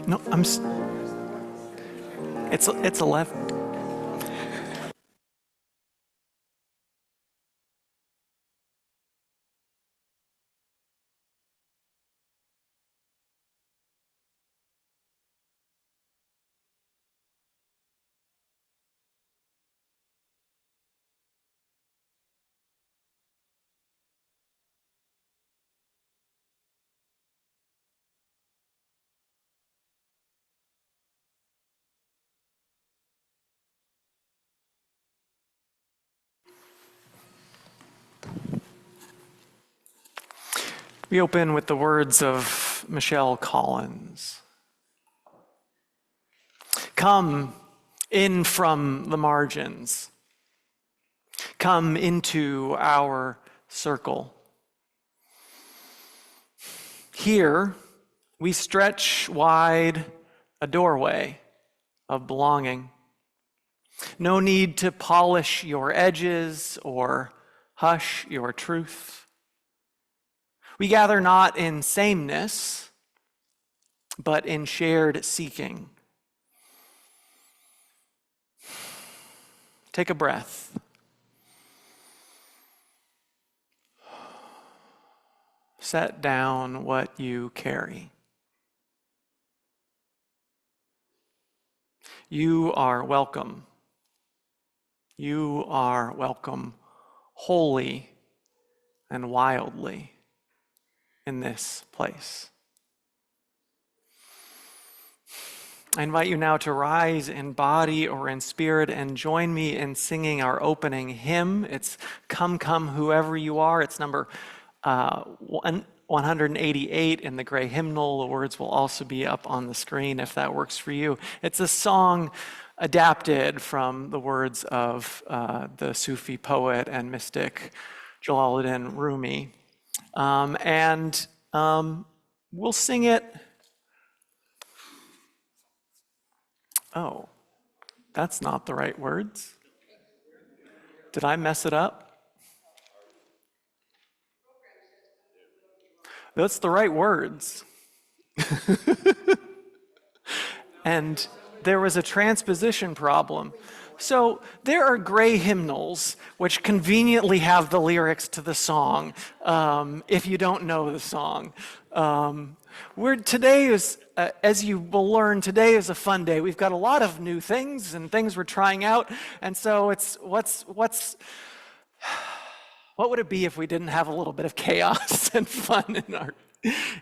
No, it's 11. We open with the words of McHale Collins. Come in from the margins. Come into our circle. Here, we stretch wide a doorway of belonging. No need to polish your edges or hush your truth. We gather not in sameness, but in shared seeking. Take a breath. Set down what you carry. You are welcome. You are welcome wholly and wildly in this place. I invite you now to rise in body or in spirit and join me in singing our opening hymn. It's Come, Come, Whoever You Are. It's number 188 in the gray hymnal. The words will also be up on the screen if that works for you. It's a song adapted from the words of the Sufi poet and mystic Jalaluddin Rumi. We'll sing it. Oh, that's not the right words. Did I mess it up? That's the right words. And there was a transposition problem. So there are gray hymnals which conveniently have the lyrics to the song if you don't know the song. Today is, as you will learn, today is a fun day. We've got a lot of new things and things we're trying out, and so it's what would it be if we didn't have a little bit of chaos and fun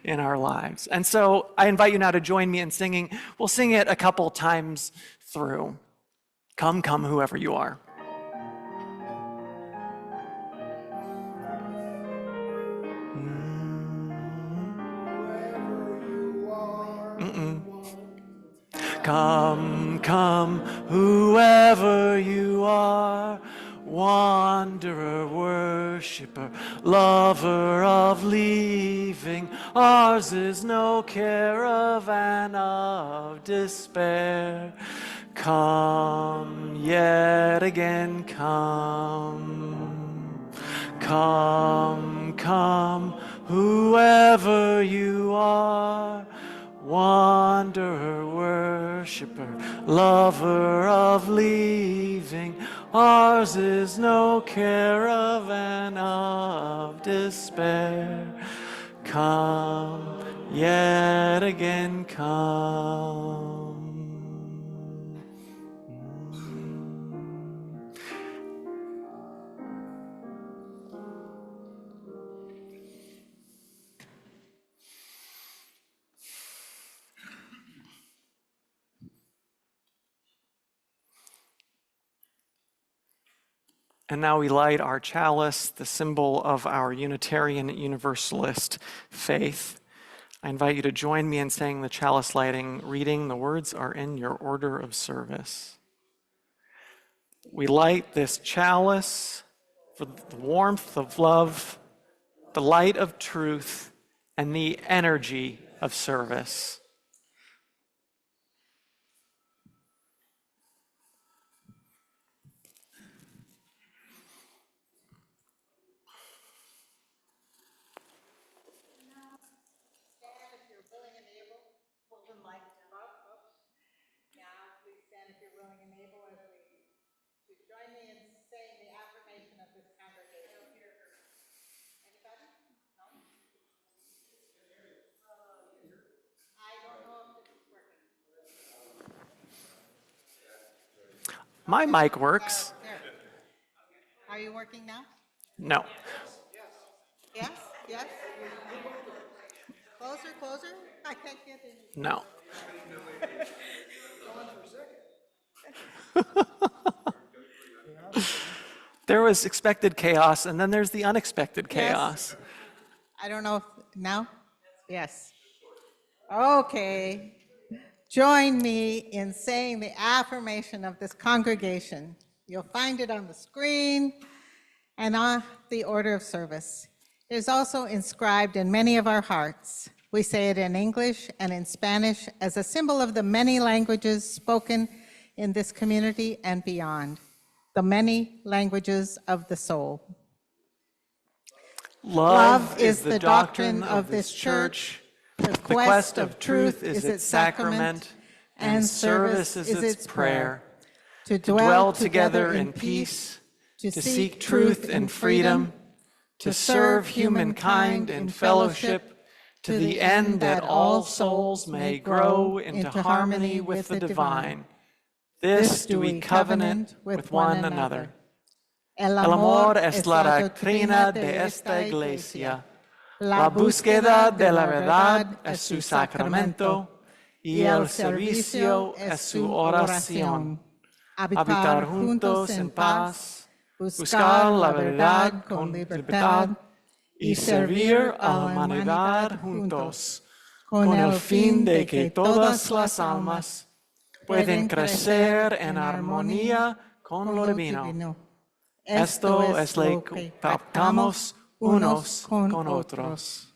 in our lives? And so I invite you now to join me in singing. We'll sing it a couple times through. Come, come, whoever you are. Come, come, whoever you are, wanderer, worshiper, lover of leaving. Ours is no caravan of despair. Come, yet again come. Come, come, whoever you are, wanderer, worshiper, lover of leaving. Ours is no caravan of despair. Come, yet again come. And now we light our chalice, the symbol of our Unitarian Universalist faith. I invite you to join me in saying the chalice lighting reading. The words are in your order of service. We light this chalice for the warmth of love, the light of truth, and the energy of service. My mic works. There. Are you working now? No. Yes? Yes? Closer, closer? I can't get it. No. There was expected chaos, and then there's the unexpected Yes. chaos. I don't know if, now? Yes. Okay. Join me in saying the affirmation of this congregation. You'll find it on the screen and on the order of service. It is also inscribed in many of our hearts. We say it in English and in Spanish as a symbol of the many languages spoken in this community and beyond, the many languages of the soul. Love is the doctrine of this church. The quest of truth is its sacrament, and service is its prayer. To dwell together in peace, to seek truth in freedom, to serve humankind in fellowship, to the end that all souls may grow into harmony with the divine. This do we covenant with one another. El amor es la doctrina de esta iglesia. La búsqueda de la verdad es su sacramento y el servicio es su oración. Habitar juntos en paz, buscar la verdad con libertad y servir a la humanidad juntos, con el fin de que todas las almas pueden crecer en armonía con lo divino. Esto es lo que pactamos unos con otros.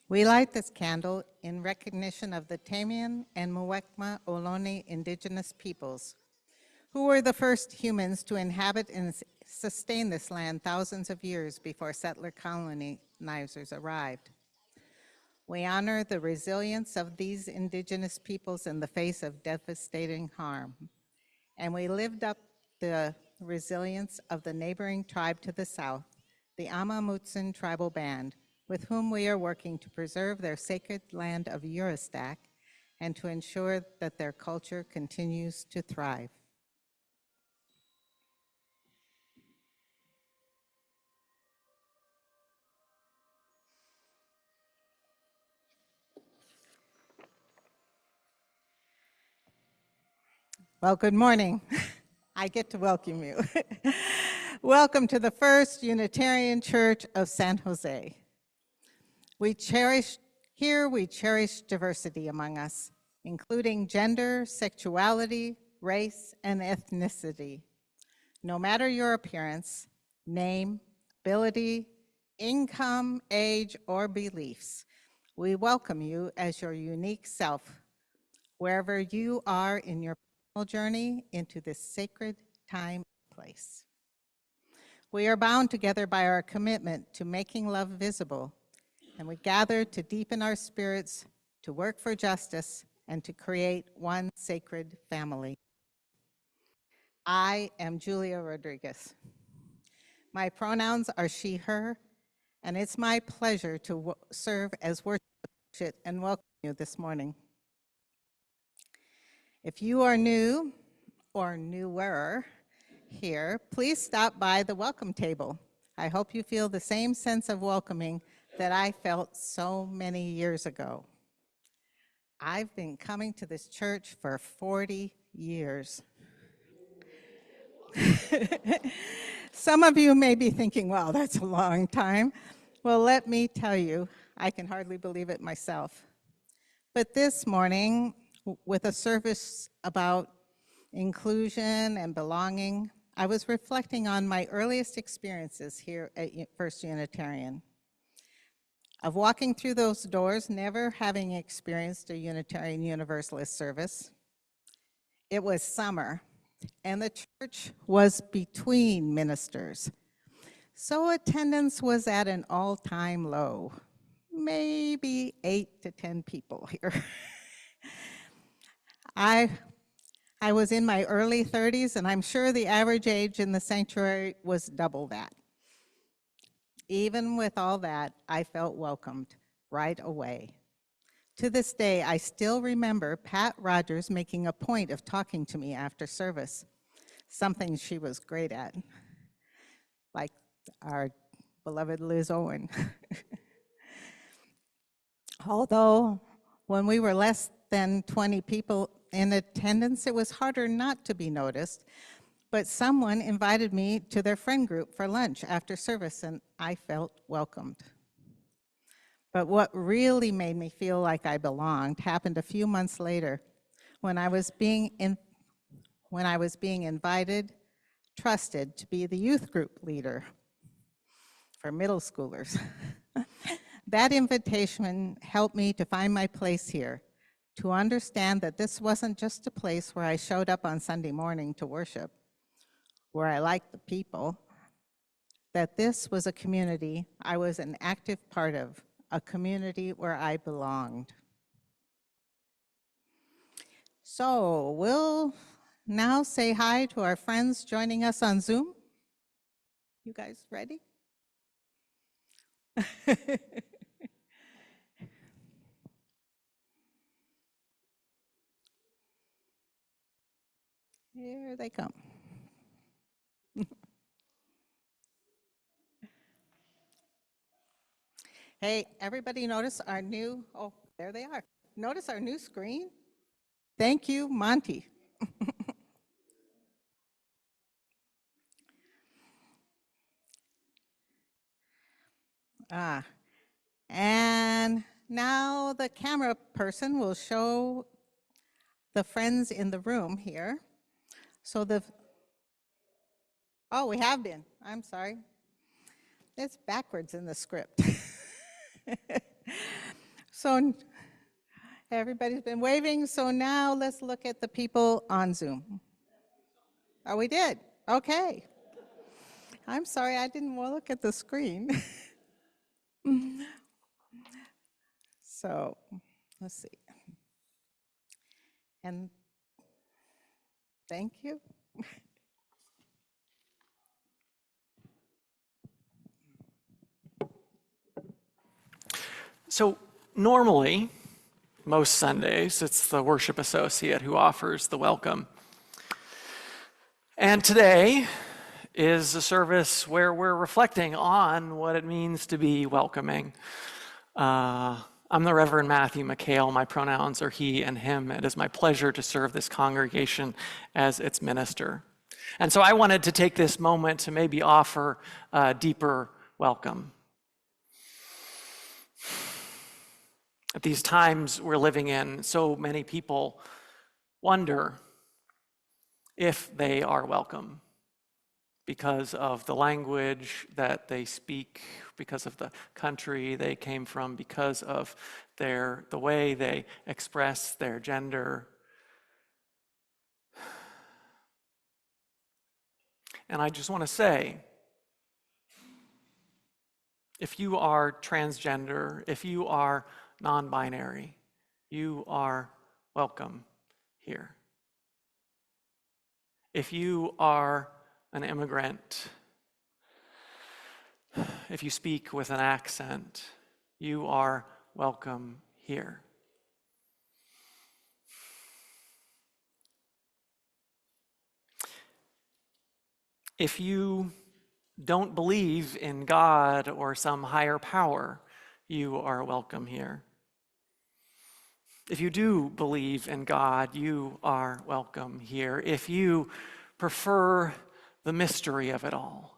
We light this candle in recognition of the Tamian and Muwekma Ohlone indigenous peoples, who were the first humans to inhabit and sustain this land thousands of years before settler colonizers arrived. We honor the resilience of these indigenous peoples in the face of devastating harm, and we lived up the resilience of the neighboring tribe to the south, the Ama Mutsun tribal band, with whom we are working to preserve their sacred land of Eurostak and to ensure that their culture continues to thrive. Well, good morning. I get to welcome you. Welcome to the First Unitarian Church of San Jose. We cherish diversity among us, including gender, sexuality, race, and ethnicity. No matter your appearance, name, ability, income, age, or beliefs, we welcome you as your unique self, wherever you are in your personal journey into this sacred time and place. We are bound together by our commitment to making love visible, and we gather to deepen our spirits, to work for justice, and to create one sacred family. I am Julia Rodriguez. My pronouns are she, her, and it's my pleasure to serve as worship associate and welcome you this morning. If you are new or newer here, please stop by the welcome table. I hope you feel the same sense of welcoming that I felt so many years ago. I've been coming to this church for 40 years. Some of you may be thinking, wow, that's a long time. Well, let me tell you, I can hardly believe it myself. But this morning, with a service about inclusion and belonging, I was reflecting on my earliest experiences here at First Unitarian. of walking through those doors, never having experienced a Unitarian Universalist service. It was summer, and the church was between ministers. So attendance was at an all-time low, maybe 8 to 10 people here. I was in my early 30s, and I'm sure the average age in the sanctuary was double that. Even with all that, I felt welcomed right away. To this day, I still remember Pat Rogers making a point of talking to me after service, something she was great at, like our beloved Liz Owen. Although, when we were less than 20 people in attendance, it was harder not to be noticed, but someone invited me to their friend group for lunch after service, and I felt welcomed. But what really made me feel like I belonged happened a few months later when I was being invited, trusted to be the youth group leader for middle schoolers. That invitation helped me to find my place here, to understand that this wasn't just a place where I showed up on Sunday morning to worship, where I liked the people, that this was a community I was an active part of, a community where I belonged. So we'll now say hi to our friends joining us on Zoom. You guys ready? Here they come. Hey, everybody notice our new, oh, there they are. Notice our new screen? Thank you, Monty. And now the camera person will show the friends in the room here. So oh, we have been, I'm sorry. It's backwards in the script. So everybody's been waving, so now let's look at the people on Zoom. Oh, we did, okay. I'm sorry, I didn't want to look at the screen. So, let's see. And thank you. So normally, most Sundays, it's the worship associate who offers the welcome. And today is a service where we're reflecting on what it means to be welcoming. I'm the Reverend Matthew McHale. My pronouns are he and him. It is my pleasure to serve this congregation as its minister. And so I wanted to take this moment to maybe offer a deeper welcome. At these times we're living in, so many people wonder if they are welcome because of the language that they speak, because of the country they came from, because of the way they express their gender. And I just want to say, if you are transgender, if you are non-binary, you are welcome here. If you are an immigrant, if you speak with an accent, you are welcome here. If you don't believe in God or some higher power, you are welcome here. If you do believe in God, you are welcome here. If you prefer the mystery of it all,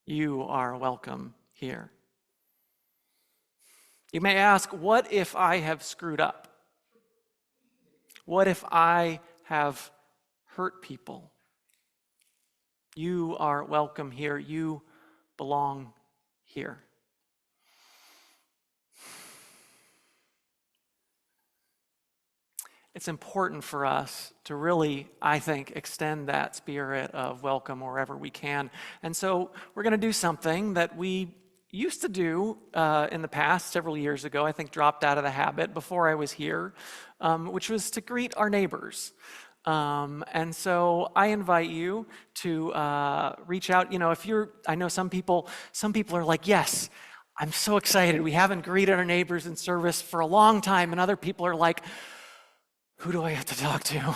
you are welcome here. You may ask, what if I have screwed up? What if I have hurt people? You are welcome here. You belong here. it's important for us to really, I think, extend that spirit of welcome wherever we can. And so we're going to do something that we used to do in the past, several years ago, I think dropped out of the habit before I was here, which was to greet our neighbors. And so I invite you to reach out. You know, I know some people are like, yes, I'm so excited. We haven't greeted our neighbors in service for a long time. And other people are like, who do I have to talk to?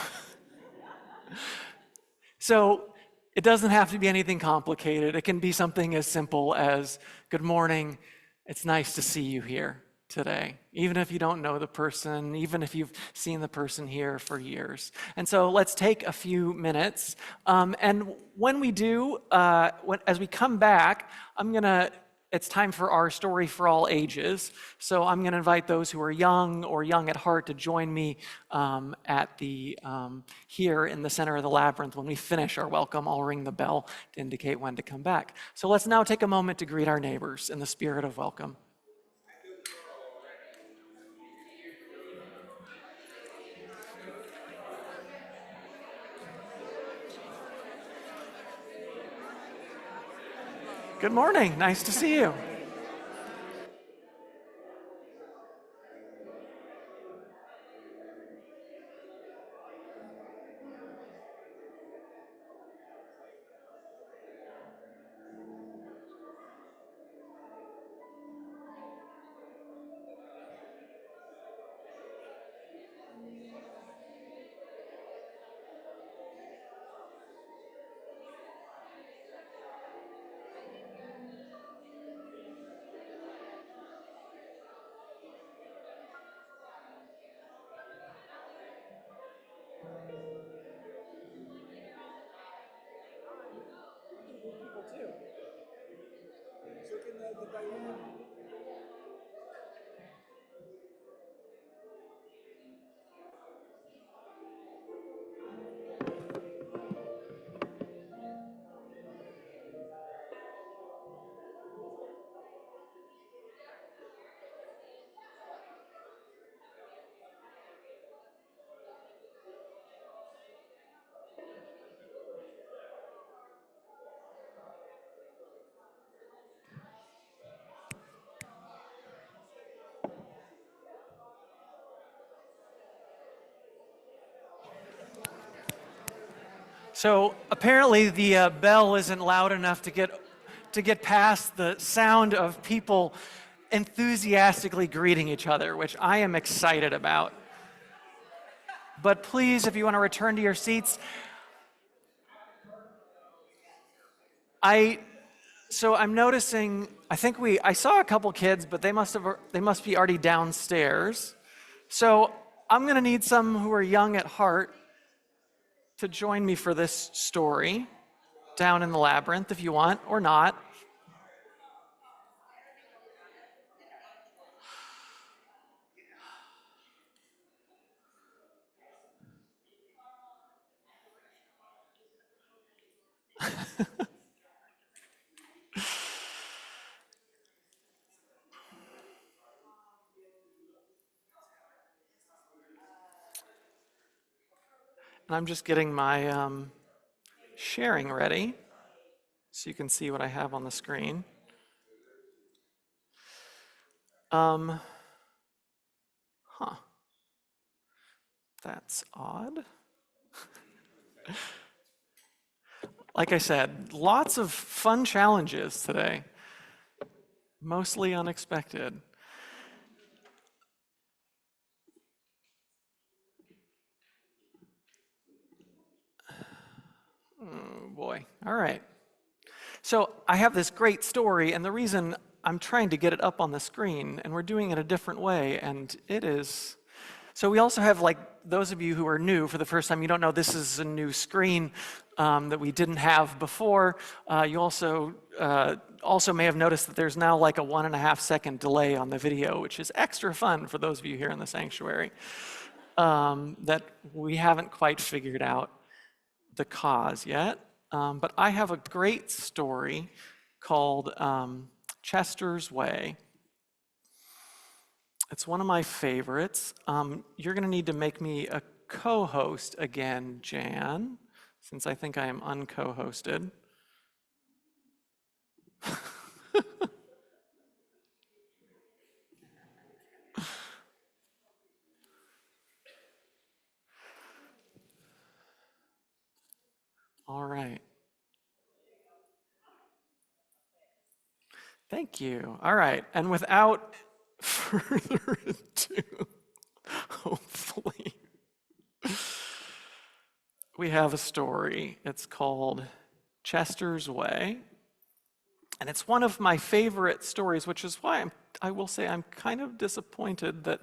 So it doesn't have to be anything complicated. It can be something as simple as, good morning, it's nice to see you here today, even if you don't know the person, even if you've seen the person here for years. And so let's take a few minutes. And when we do, as we come back, it's time for our story for all ages. So I'm going to invite those who are young or young at heart to join me here in the center of the labyrinth. When we finish our welcome, I'll ring the bell to indicate when to come back. So let's now take a moment to greet our neighbors in the spirit of welcome. Good morning. Nice to see you. So apparently the bell isn't loud enough to get past the sound of people enthusiastically greeting each other, which I am excited about. But please, if you want to return to your seats, I'm noticing, I saw a couple kids, but they must be already downstairs. So I'm going to need some who are young at heart to join me for this story down in the labyrinth, if you want, or not. And I'm just getting my sharing ready so you can see what I have on the screen. That's odd. Like I said, lots of fun challenges today, mostly unexpected. Oh boy, all right. So I have this great story, and the reason I'm trying to get it up on the screen, and we're doing it a different way, and it is... So we also have, like, those of you who are new for the first time, you don't know this is a new screen that we didn't have before. You also may have noticed that there's now like a 1.5 second delay on the video, which is extra fun for those of you here in the sanctuary, that we haven't quite figured out the cause yet. But I have a great story called Chester's Way. It's one of my favorites. You're going to need to make me a co-host again, Jan, since I think I am unco-hosted. All right. Thank you. All right. And without further ado, hopefully, we have a story. It's called Chester's Way. And it's one of my favorite stories, which is why I will say I'm kind of disappointed that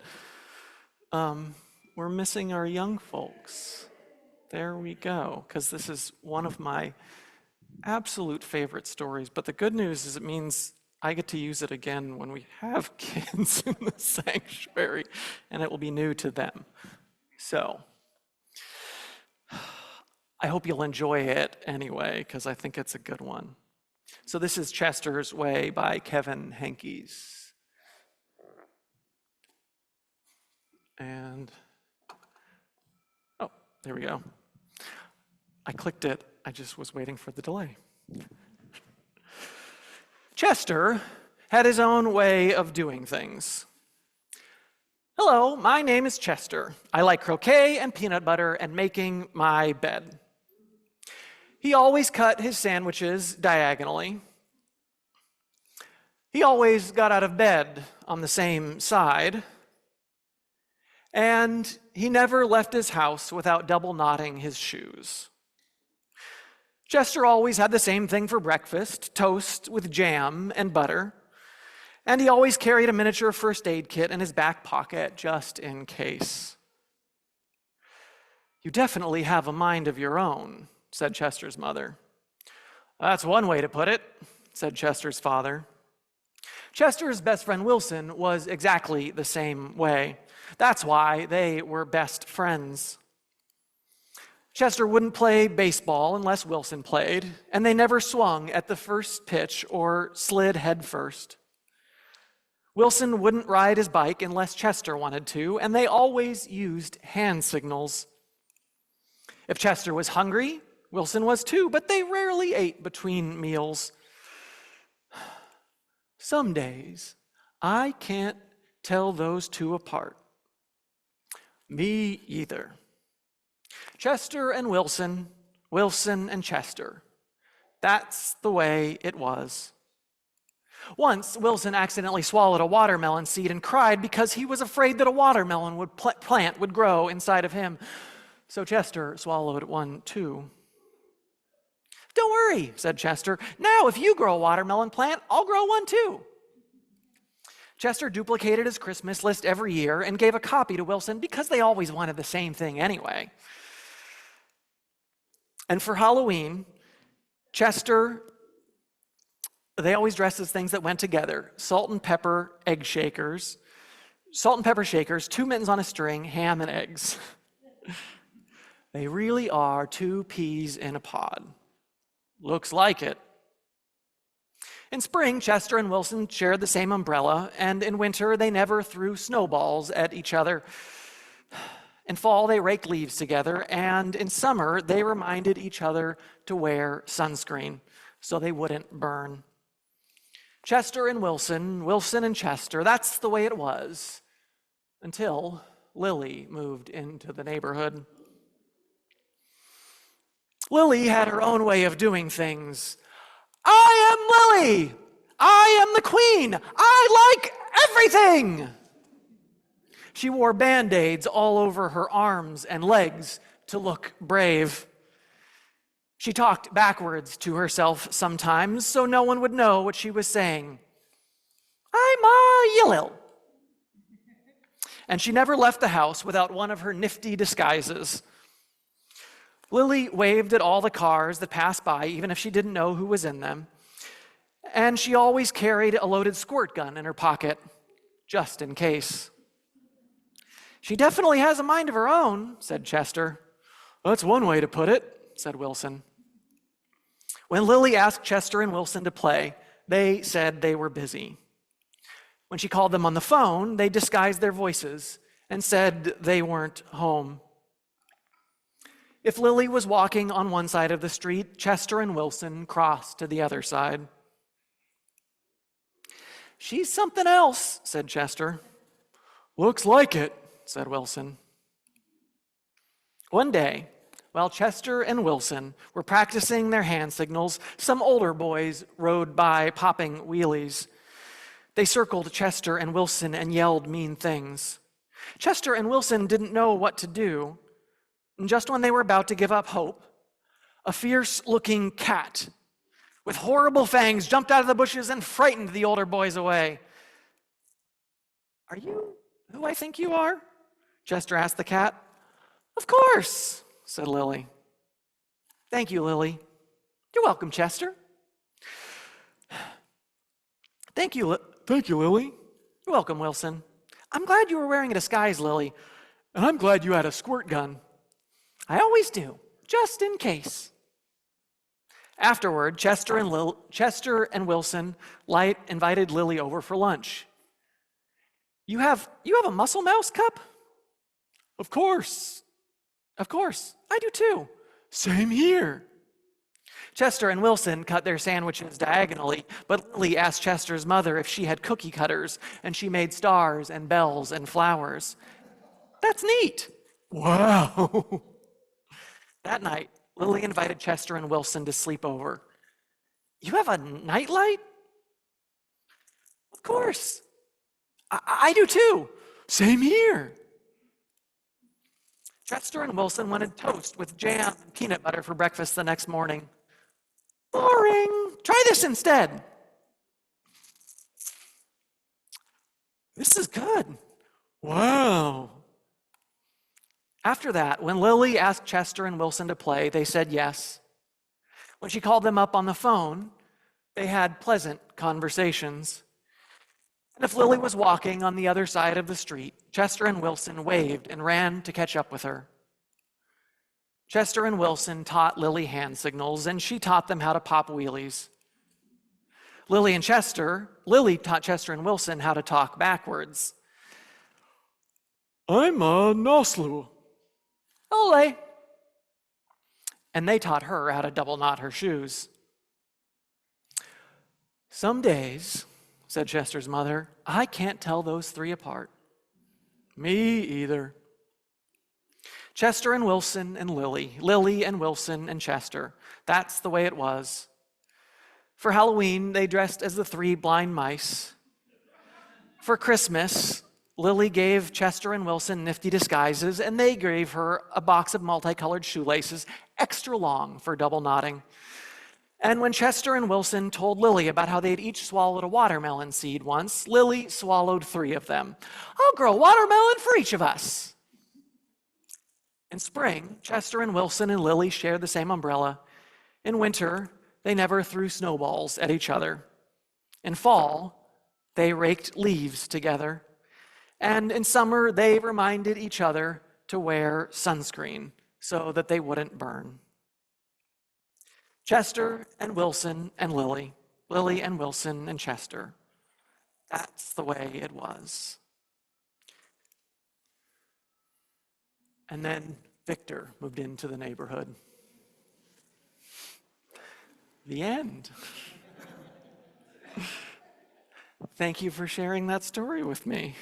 we're missing our young folks. There we go, because this is one of my absolute favorite stories. But the good news is it means I get to use it again when we have kids in the sanctuary, and it will be new to them. So I hope you'll enjoy it anyway, because I think it's a good one. So this is Chester's Way by Kevin Henkes. And, oh, there we go. I clicked it, I just was waiting for the delay. Chester had his own way of doing things. Hello, my name is Chester. I like croquet and peanut butter and making my bed. He always cut his sandwiches diagonally. He always got out of bed on the same side. And he never left his house without double knotting his shoes. Chester always had the same thing for breakfast, toast with jam and butter. And he always carried a miniature first aid kit in his back pocket just in case. You definitely have a mind of your own, said Chester's mother. That's one way to put it, said Chester's father. Chester's best friend Wilson was exactly the same way. That's why they were best friends. Chester wouldn't play baseball unless Wilson played, and they never swung at the first pitch or slid head first. Wilson wouldn't ride his bike unless Chester wanted to, and they always used hand signals. If Chester was hungry, Wilson was too, but they rarely ate between meals. Some days, I can't tell those two apart. Me either. Chester and Wilson, Wilson and Chester. That's the way it was. Once, Wilson accidentally swallowed a watermelon seed and cried because he was afraid that a watermelon plant would grow inside of him. So Chester swallowed one too. Don't worry, said Chester. Now if you grow a watermelon plant, I'll grow one too. Chester duplicated his Christmas list every year and gave a copy to Wilson because they always wanted the same thing anyway. And for Halloween, Chester, they always dressed as things that went together. Salt and pepper shakers, 2 mittens on a string, ham and eggs. They really are 2 peas in a pod. Looks like it. In spring, Chester and Wilson shared the same umbrella, and in winter, they never threw snowballs at each other. In fall, they raked leaves together, and in summer, they reminded each other to wear sunscreen so they wouldn't burn. Chester and Wilson, Wilson and Chester, that's the way it was until Lily moved into the neighborhood. Lily had her own way of doing things. I am Lily! I am the queen! I like everything! She wore Band-Aids all over her arms and legs to look brave. She talked backwards to herself sometimes so no one would know what she was saying. I'm a Yilil. And she never left the house without one of her nifty disguises. Lily waved at all the cars that passed by, even if she didn't know who was in them. And she always carried a loaded squirt gun in her pocket, just in case. She definitely has a mind of her own, said Chester. That's one way to put it, said Wilson. When Lily asked Chester and Wilson to play, they said they were busy. When she called them on the phone, they disguised their voices and said they weren't home. If Lily was walking on one side of the street, Chester and Wilson crossed to the other side. "She's something else," said Chester. "Looks like it," said Wilson. One day, while Chester and Wilson were practicing their hand signals, some older boys rode by popping wheelies. They circled Chester and Wilson and yelled mean things. Chester and Wilson didn't know what to do. And just when they were about to give up hope, a fierce-looking cat with horrible fangs jumped out of the bushes and frightened the older boys away. "Are you who I think you are?" Chester asked the cat. "Of course," said Lily. "Thank you, Lily." "You're welcome, Chester." Thank you, Lily." "You're welcome, Wilson." "I'm glad you were wearing a disguise, Lily." "And I'm glad you had a squirt gun." "I always do, just in case." Afterward, Chester and Wilson invited Lily over for lunch. You have a Muscle Mouse cup?" Of course, I do too." "Same here." Chester and Wilson cut their sandwiches diagonally, but Lily asked Chester's mother if she had cookie cutters, and she made stars and bells and flowers. "That's neat." "Wow." That night, Lily invited Chester and Wilson to sleep over. "You have a nightlight?" "Of course. I do too." "Same here." Chester and Wilson wanted toast with jam and peanut butter for breakfast the next morning. "Boring. Try this instead." "This is good." "Wow." After that, when Lily asked Chester and Wilson to play, they said yes. When she called them up on the phone, they had pleasant conversations. And if Lily was walking on the other side of the street, Chester and Wilson waved and ran to catch up with her. Chester and Wilson taught Lily hand signals, and she taught them how to pop wheelies. Lily taught Chester and Wilson how to talk backwards. "I'm a Noslu." "Ole." And they taught her how to double knot her shoes. "Some days," said Chester's mother, "I can't tell those three apart." "Me either." Chester and Wilson and Lily and Wilson and Chester. That's the way it was. For Halloween, they dressed as the three blind mice. For Christmas, Lily gave Chester and Wilson nifty disguises, and they gave her a box of multicolored shoelaces, extra long for double knotting. And when Chester and Wilson told Lily about how they'd each swallowed a watermelon seed once, Lily swallowed 3 of them. "I'll grow a watermelon for each of us." In spring, Chester and Wilson and Lily shared the same umbrella. In winter, they never threw snowballs at each other. In fall, they raked leaves together. And in summer, they reminded each other to wear sunscreen so that they wouldn't burn. Chester and Wilson and Lily and Wilson and Chester. That's the way it was. And then Victor moved into the neighborhood. The end. Thank you for sharing that story with me.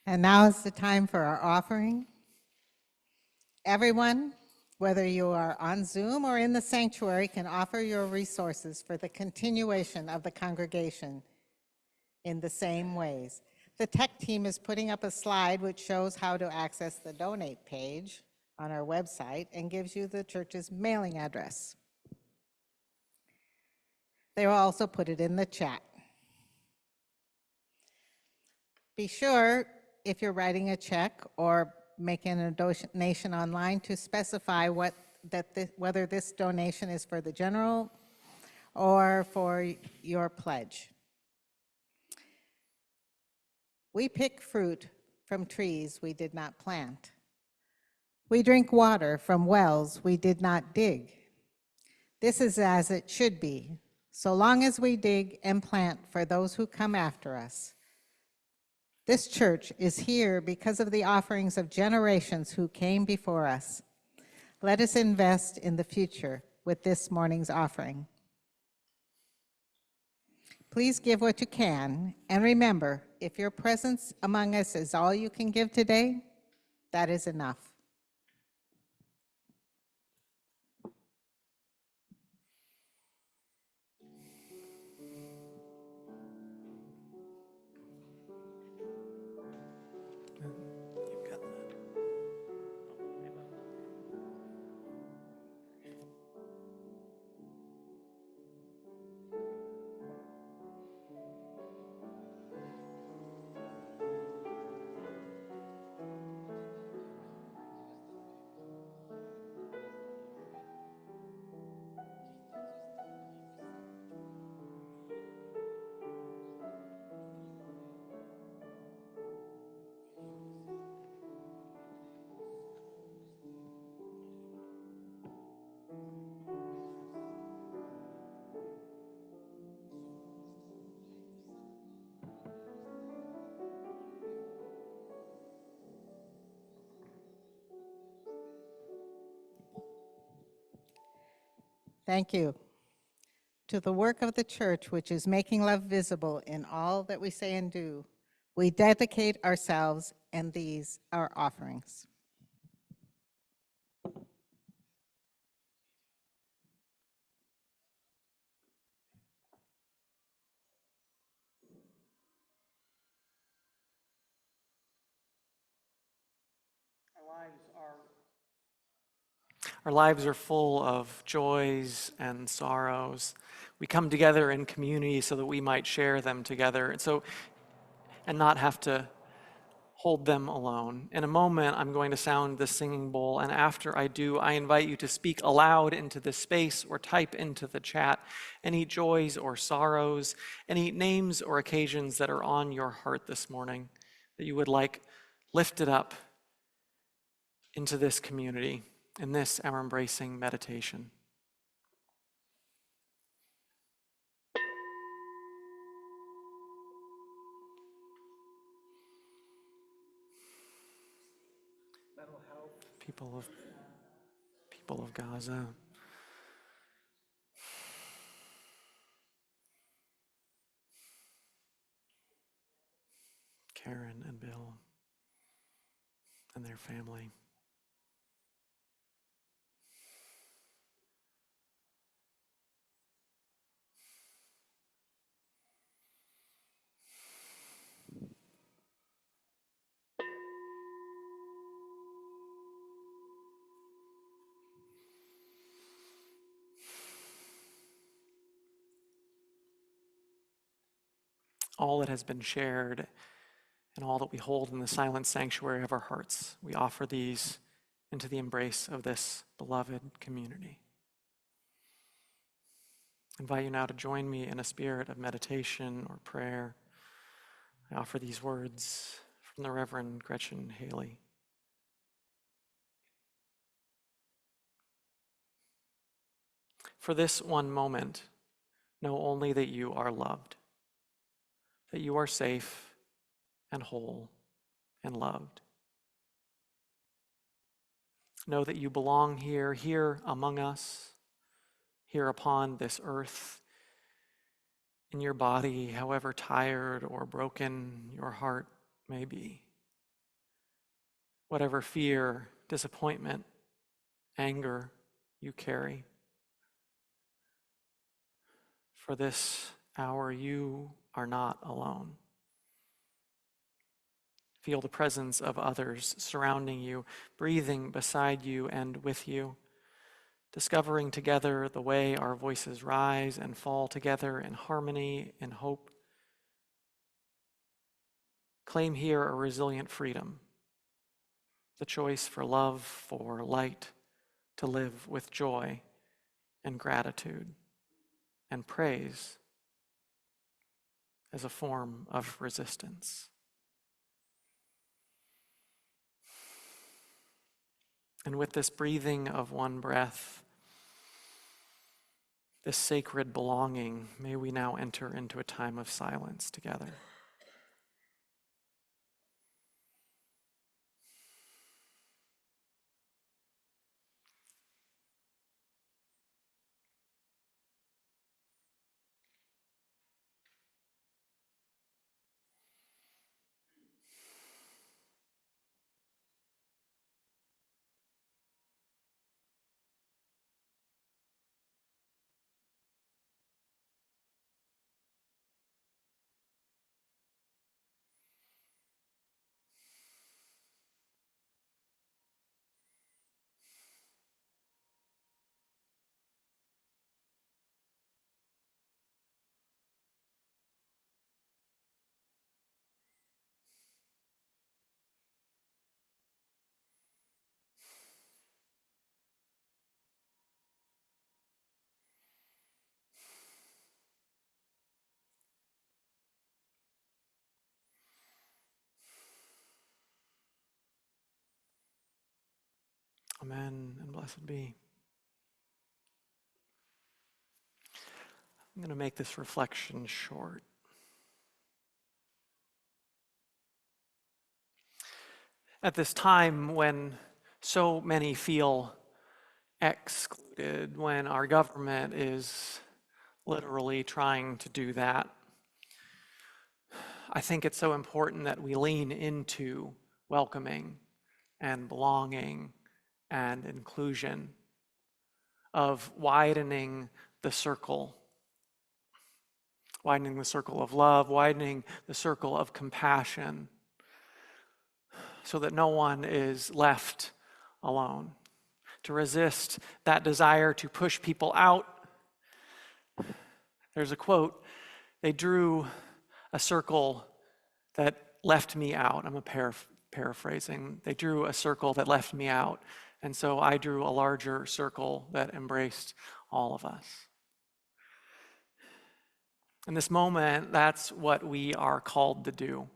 And now is the time for our offering. Everyone, whether you are on Zoom or in the sanctuary, can offer your resources for the continuation of the congregation in the same ways. The tech team is putting up a slide which shows how to access the donate page on our website and gives you the church's mailing address. They will also put it in the chat. Be sure, if you're writing a check or making a donation online, to specify what whether this donation is for the general or for your pledge. We pick fruit from trees we did not plant. We drink water from wells we did not dig. This is as it should be, so long as we dig and plant for those who come after us. This church is here because of the offerings of generations who came before us. Let us invest in the future with this morning's offering. Please give what you can, and remember, if your presence among us is all you can give today, that is enough. You've got that. Thank you. To the work of the church, which is making love visible in all that we say and do, we dedicate ourselves and these our offerings. Our lives are full of joys and sorrows. We come together in community so that we might share them together, and not have to hold them alone. In a moment, I'm going to sound the singing bowl, and after I do, I invite you to speak aloud into the space or type into the chat any joys or sorrows, any names or occasions that are on your heart this morning that you would like lifted up into this community, in this our embracing meditation. People of Gaza. Karen and Bill and their family. All that has been shared and all that we hold in the silent sanctuary of our hearts, we offer these into the embrace of this beloved community. I invite you now to join me in a spirit of meditation or prayer. I offer these words from the Reverend Gretchen Haley. For this one moment, know only that you are loved, that you are safe and whole and loved. Know that you belong here among us, here upon this earth, in your body, however tired or broken your heart may be. Whatever fear, disappointment, anger you carry. For this hour, you are not alone. Feel the presence of others surrounding you, breathing beside you and with you, discovering together the way our voices rise and fall together in harmony, in hope. Claim here a resilient freedom, the choice for love, for light, to live with joy and gratitude and praise as a form of resistance. And with this breathing of one breath, this sacred belonging, may we now enter into a time of silence together. Amen and blessed be. I'm going to make this reflection short. At this time when so many feel excluded, when our government is literally trying to do that, I think it's so important that we lean into welcoming and belonging and inclusion, of widening the circle of love, widening the circle of compassion, so that no one is left alone. To resist that desire to push people out. There's a quote, they drew a circle that left me out. I'm paraphrasing. They drew a circle that left me out. And so I drew a larger circle that embraced all of us. In this moment, that's what we are called to do.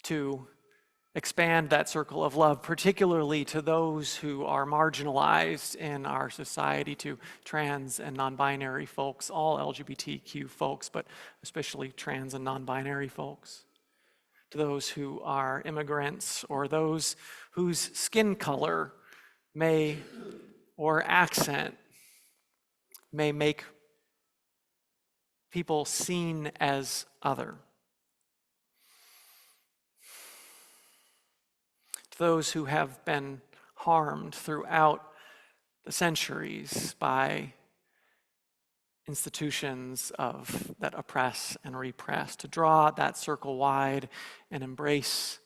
To expand that circle of love, particularly to those who are marginalized in our society, to trans and non-binary folks, all LGBTQ folks, but especially trans and non-binary folks. To those who are immigrants or those whose skin color may, or accent, may make people seen as other. To those who have been harmed throughout the centuries by institutions that oppress and repress, to draw that circle wide and embrace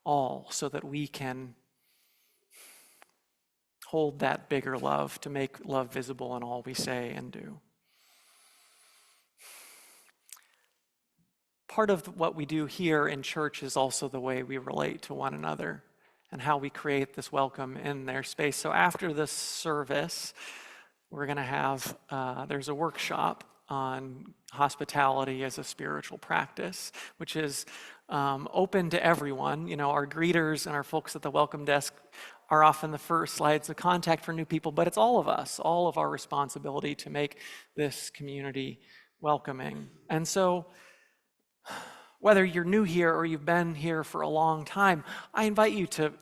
all so that we can hold that bigger love, to make love visible in all we say and do. Part of what we do here in church is also the way we relate to one another and how we create this welcome in their space. So after this service, we're going to have, there's a workshop on hospitality as a spiritual practice, which is open to everyone. You know, our greeters and our folks at the welcome desk are often the first slides of contact for new people, but it's all of us, all of our responsibility to make this community welcoming. And so, whether you're new here or you've been here for a long time, I invite you to,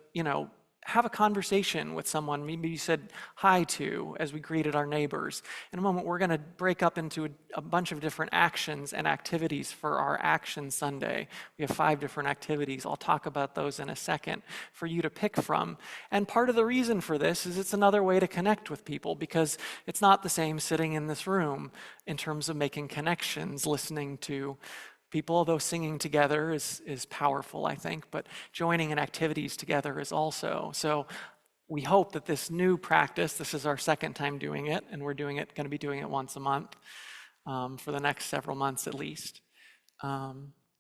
have a conversation with someone maybe you said hi to as we greeted our neighbors. In a moment, we're going to break up into a bunch of different actions and activities for our Action Sunday. We have 5 different activities. I'll talk about those in a second for you to pick from. And part of the reason for this is it's another way to connect with people, because it's not the same sitting in this room in terms of making connections, listening to people, although singing together is powerful, I think, but joining in activities together is also. So we hope that this new practice, this is our second time doing it, and we're going to be doing it once a month for the next several months at least,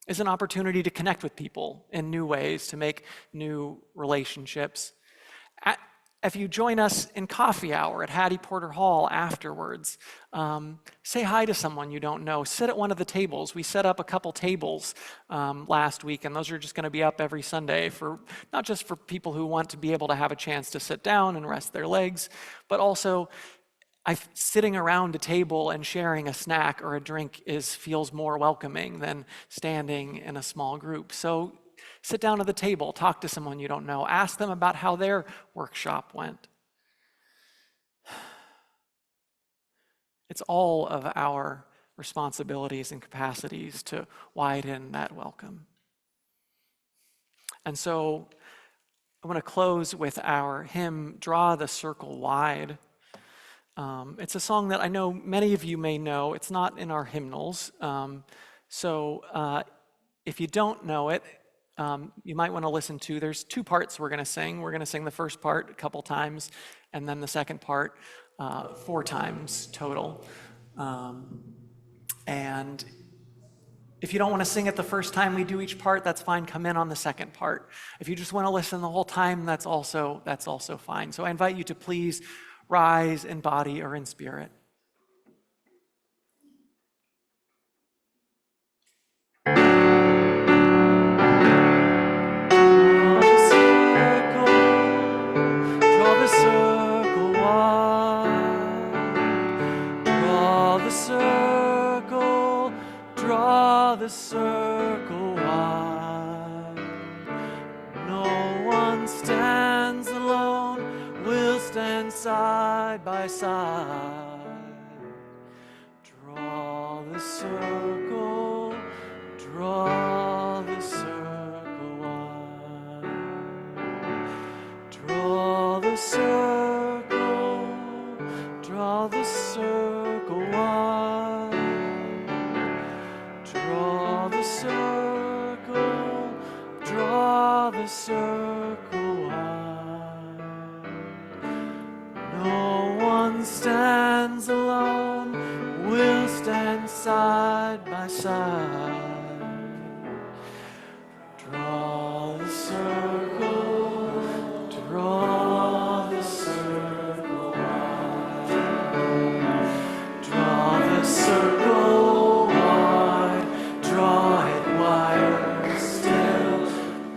is an opportunity to connect with people in new ways, to make new relationships. If you join us in coffee hour at Hattie Porter Hall afterwards, say hi to someone you don't know. Sit at one of the tables. We set up a couple tables last week, and those are just going to be up every Sunday for not just for people who want to be able to have a chance to sit down and rest their legs, but also sitting around a table and sharing a snack or a drink feels more welcoming than standing in a small group. So sit down at the table, talk to someone you don't know, ask them about how their workshop went. It's all of our responsibilities and capacities to widen that welcome. And so I want to close with our hymn, Draw the Circle Wide. It's a song that I know many of you may know. It's not in our hymnals. So if you don't know it, you might want to listen to. There's two parts we're going to sing. We're going to sing the first part a couple times, and then the second part 4 times total. And if you don't want to sing it the first time we do each part, that's fine. Come in on the second part. If you just want to listen the whole time, that's also fine. So I invite you to please rise in body or in spirit. Draw the circle wide. No one stands alone, we'll stand side by side. Draw the circle wide. Draw the circle wide. Draw the circle wide. No one stands alone, we'll stand side by side. Draw the circle wide. Draw the circle wide, draw it wider still.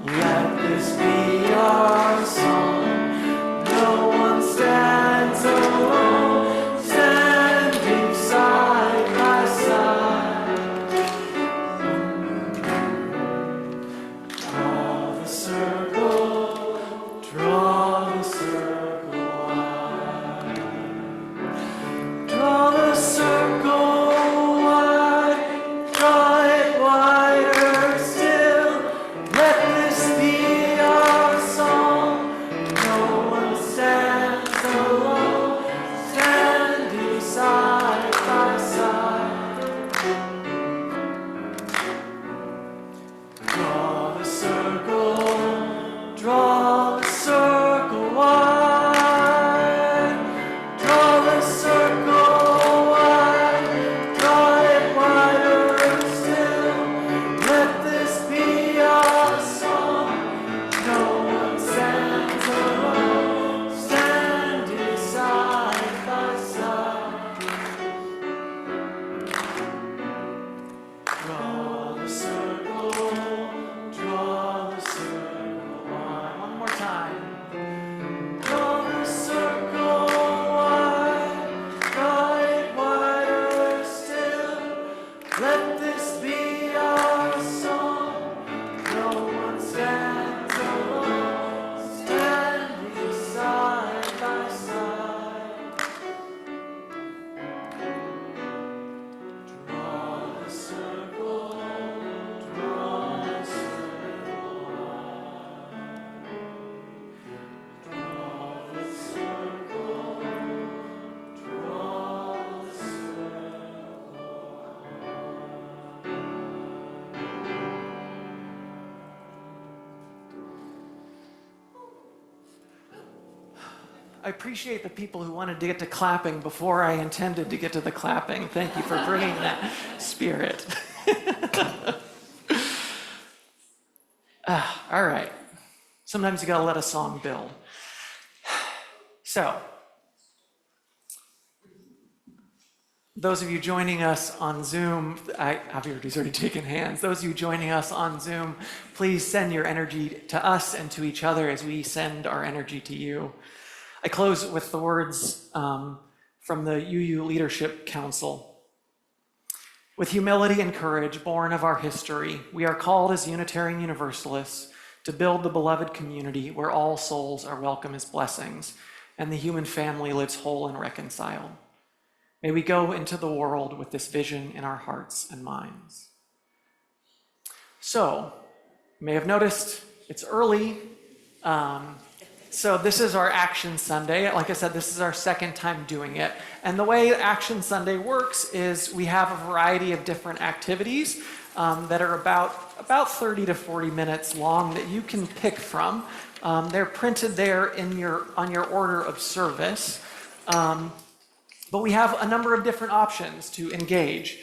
Let this be our song. No one stands alone, standing side by side. Draw the circle wide. Draw the circle wide, draw it wider still. Let this be our song. No one stands alone, standing side by side. Draw the circle wide. Draw the circle wide, draw it wider still. Let this be our song. No one stands alone, standing side by side. Draw the circle wide. One more time. Draw the circle wide, draw it wider still. Let this be our song. No one stands alone, standing side by side. Draw the circle wide. Draw the circle I appreciate the people who wanted to get to clapping before I intended to get to the clapping. Thank you for bringing that spirit. All right. Sometimes you gotta let a song build. So, those of you joining us on Zoom, Javier's already taken hands. Those of you joining us on Zoom, please send your energy to us and to each other as we send our energy to you. I close with the words from the UU Leadership Council. With humility and courage born of our history, we are called as Unitarian Universalists to build the beloved community where all souls are welcome as blessings and the human family lives whole and reconciled. May we go into the world with this vision in our hearts and minds. So, you may have noticed it's early. So this is our Action Sunday. Like I said, this is our second time doing it. And the way Action Sunday works is we have a variety of different activities that are about 30 to 40 minutes long that you can pick from. They're printed there on your order of service. But we have a number of different options to engage.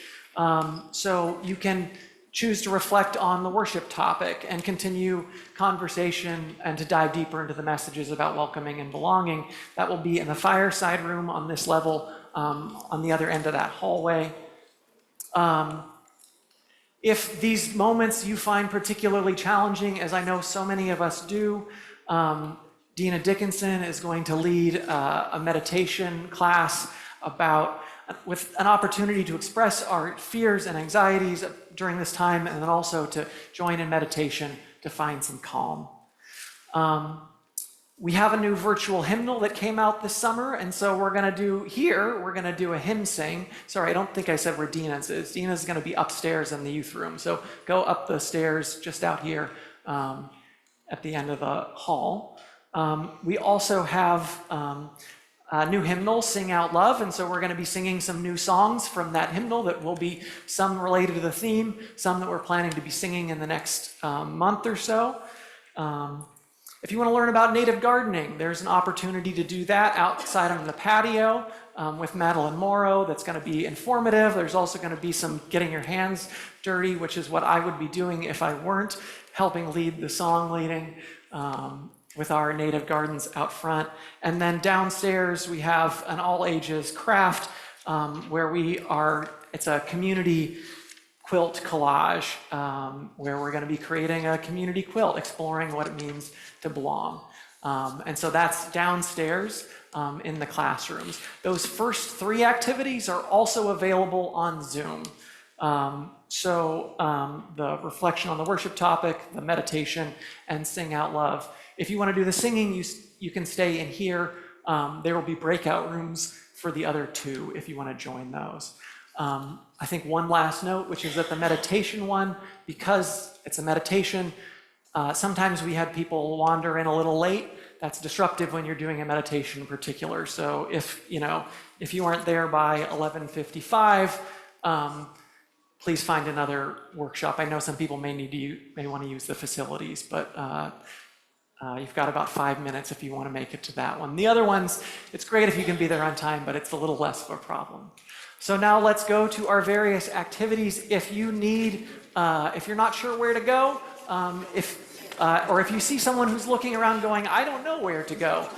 So you can choose to reflect on the worship topic and continue conversation and to dive deeper into the messages about welcoming and belonging. That will be in the fireside room on this level, on the other end of that hallway. If these moments you find particularly challenging, as I know so many of us do, Dina Dickinson is going to lead a meditation class with an opportunity to express our fears and anxieties during this time, and then also to join in meditation to find some calm. We have a new virtual hymnal that came out this summer, and so we're going to do a hymn sing. Sorry, I don't think I said where Dina's is. Dina's going to be upstairs in the youth room, so go up the stairs just out here at the end of the hall. We also have a new hymnal, Sing Out Love, and so we're going to be singing some new songs from that hymnal that will be some related to the theme, some that we're planning to be singing in the next month or so. If you want to learn about native gardening, there's an opportunity to do that outside on the patio with Madeline Morrow. That's going to be informative. There's also going to be some getting your hands dirty, which is what I would be doing if I weren't helping lead the song leading with our native gardens out front. And then downstairs, we have an all-ages craft where it's a community quilt collage where we're going to be creating a community quilt, exploring what it means to belong. And so that's downstairs in the classrooms. Those first three activities are also available on Zoom. The reflection on the worship topic, the meditation, and Sing Out Love. If you want to do the singing, you can stay in here. There will be breakout rooms for the other two if you want to join those. I think one last note, which is that the meditation one, because it's a meditation, sometimes we had people wander in a little late. That's disruptive when you're doing a meditation in particular. So if you aren't there by 11:55, please find another workshop. I know some people may want to use the facilities, but you've got about 5 minutes if you want to make it to that one. The other ones, it's great if you can be there on time, but it's a little less of a problem. So now let's go to our various activities. If you're not sure where to go, or if you see someone who's looking around going, I don't know where to go,